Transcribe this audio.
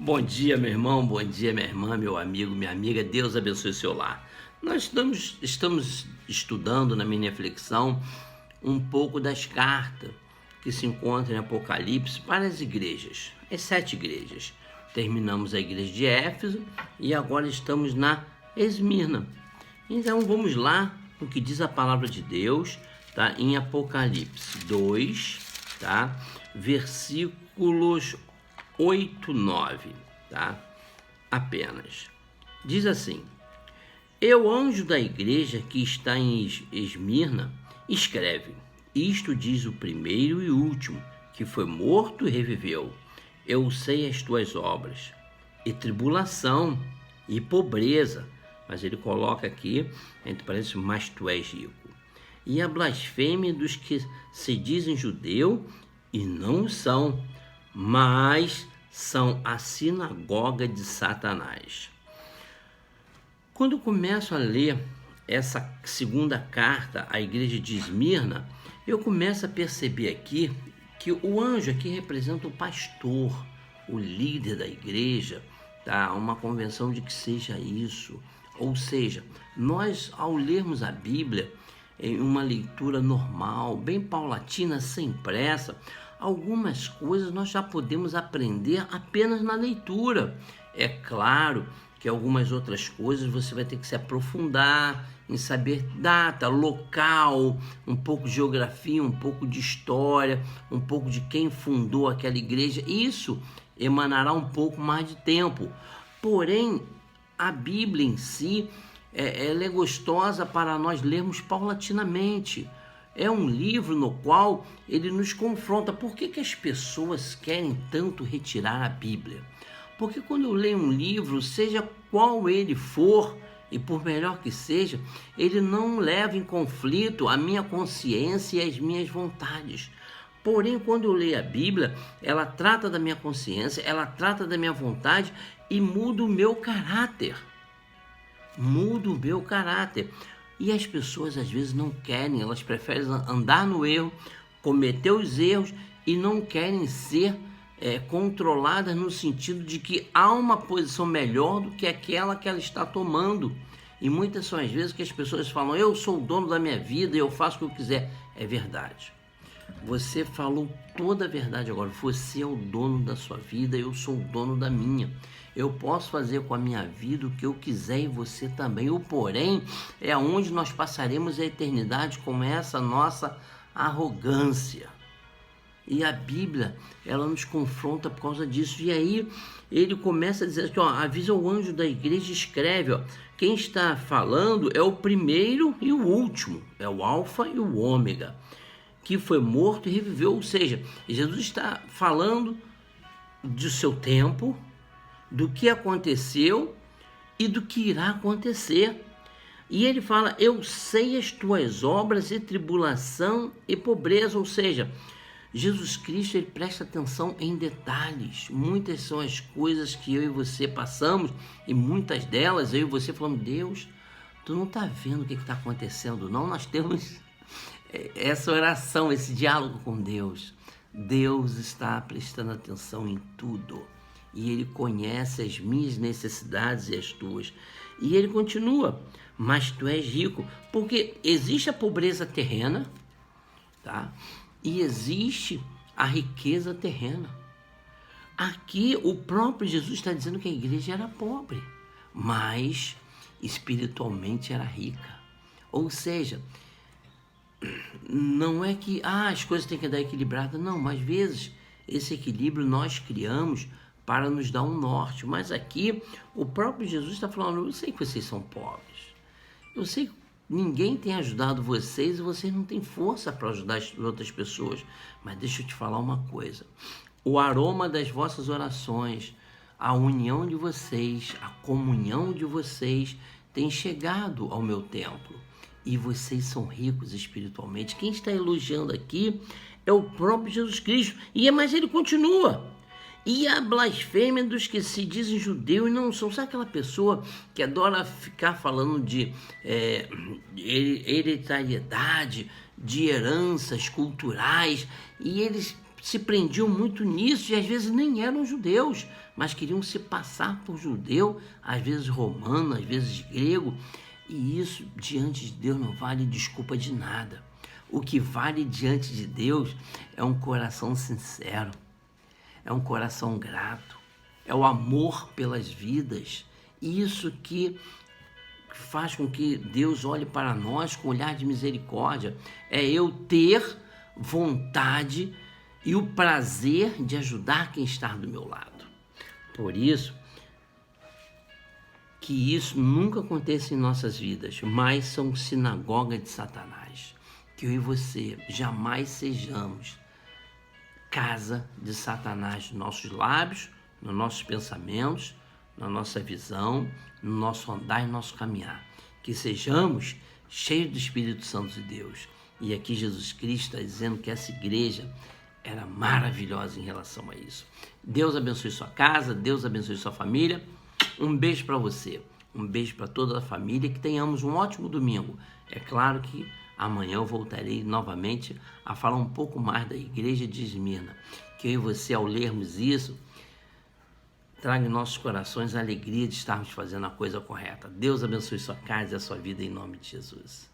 Bom dia, meu irmão, bom dia, minha irmã, meu amigo, minha amiga. Deus abençoe o seu lar. Nós estamos estudando na minha reflexão um pouco das cartas que se encontram em Apocalipse para as igrejas, as 7 igrejas. Terminamos a igreja de Éfeso e agora estamos na Esmirna. Então vamos lá no que diz a palavra de Deus, tá? Em Apocalipse 2, tá? Versículos 8, 9, tá? Apenas. Diz assim: Eu, anjo da igreja que está em Esmirna, escreve: Isto diz o primeiro e último, que foi morto e reviveu. Eu sei as tuas obras, e tribulação, e pobreza, mas ele coloca aqui, entre parênteses, mas tu és rico. E a blasfêmia dos que se dizem judeu e não são, mas são a sinagoga de Satanás. Quando eu começo a ler essa segunda carta à igreja de Esmirna, eu começo a perceber aqui que o anjo aqui representa o pastor, o líder da igreja, tá? Uma convenção de que seja isso. Ou seja, nós, ao lermos a Bíblia em uma leitura normal, bem paulatina, sem pressa, algumas coisas nós já podemos aprender apenas na leitura. É claro que algumas outras coisas você vai ter que se aprofundar em saber data, local, um pouco de geografia, um pouco de história, um pouco de quem fundou aquela igreja. Isso emanará um pouco mais de tempo. Porém, a Bíblia em si, ela é gostosa para nós lermos paulatinamente. É um livro no qual ele nos confronta. Por que as pessoas querem tanto retirar a Bíblia? Porque quando eu leio um livro, seja qual ele for, e por melhor que seja, ele não leva em conflito a minha consciência e as minhas vontades. Porém, quando eu leio a Bíblia, ela trata da minha consciência, ela trata da minha vontade e muda o meu caráter. Muda o meu caráter. E as pessoas às vezes não querem, elas preferem andar no erro, cometer os erros e não querem ser controladas no sentido de que há uma posição melhor do que aquela que ela está tomando. E muitas são as vezes que as pessoas falam: eu sou o dono da minha vida e eu faço o que eu quiser. É verdade. Você falou toda a verdade agora. Você é o dono da sua vida, eu sou o dono da minha. Eu posso fazer com a minha vida o que eu quiser e você também. O porém é onde nós passaremos a eternidade com essa nossa arrogância. E a Bíblia, ela nos confronta por causa disso. E aí ele começa a dizer que, avisa o anjo da igreja, escreve, quem está falando é o primeiro e o último, é o alfa e o ômega, que foi morto e reviveu. Ou seja, Jesus está falando do seu tempo, do que aconteceu e do que irá acontecer. E ele fala: eu sei as tuas obras e tribulação e pobreza. Ou seja, Jesus Cristo, ele presta atenção em detalhes. Muitas são as coisas que eu e você passamos, e muitas delas eu e você falamos: Deus, tu não está vendo o que está acontecendo, não? Nós temos essa oração, esse diálogo com Deus. Deus está prestando atenção em tudo. E ele conhece as minhas necessidades e as tuas. E ele continua: mas tu és rico. Porque existe a pobreza terrena, tá? E existe a riqueza terrena. Aqui o próprio Jesus está dizendo que a igreja era pobre, mas espiritualmente era rica. Ou seja, não é que as coisas têm que dar equilibrada, não, mas às vezes esse equilíbrio nós criamos para nos dar um norte. Mas aqui o próprio Jesus está falando: eu sei que vocês são pobres, eu sei que ninguém tem ajudado vocês e vocês não têm força para ajudar as outras pessoas, mas deixa eu te falar uma coisa: o aroma das vossas orações, a união de vocês, a comunhão de vocês tem chegado ao meu templo. E vocês são ricos espiritualmente. Quem está elogiando aqui é o próprio Jesus Cristo. Mas ele continua: e a blasfêmia dos que se dizem judeu e não são. Sabe aquela pessoa que adora ficar falando de hereditariedade, de heranças culturais, e eles se prendiam muito nisso e às vezes nem eram judeus, mas queriam se passar por judeu, às vezes romano, às vezes grego, e isso diante de Deus não vale desculpa de nada. O que vale diante de Deus é um coração sincero, é um coração grato, é o amor pelas vidas, e isso que faz com que Deus olhe para nós com um olhar de misericórdia, é eu ter vontade e o prazer de ajudar quem está do meu lado. Por isso, que isso nunca aconteça em nossas vidas, mas são sinagoga de Satanás. Que eu e você jamais sejamos casa de Satanás nos nossos lábios, nos nossos pensamentos, na nossa visão, no nosso andar e no nosso caminhar. Que sejamos cheios do Espírito Santo de Deus. E aqui Jesus Cristo está dizendo que essa igreja era maravilhosa em relação a isso. Deus abençoe sua casa, Deus abençoe sua família. Um beijo para você, um beijo para toda a família, que tenhamos um ótimo domingo. É claro que amanhã eu voltarei novamente a falar um pouco mais da igreja de Esmirna. Que eu e você, ao lermos isso, traga em nossos corações a alegria de estarmos fazendo a coisa correta. Deus abençoe sua casa e a sua vida em nome de Jesus.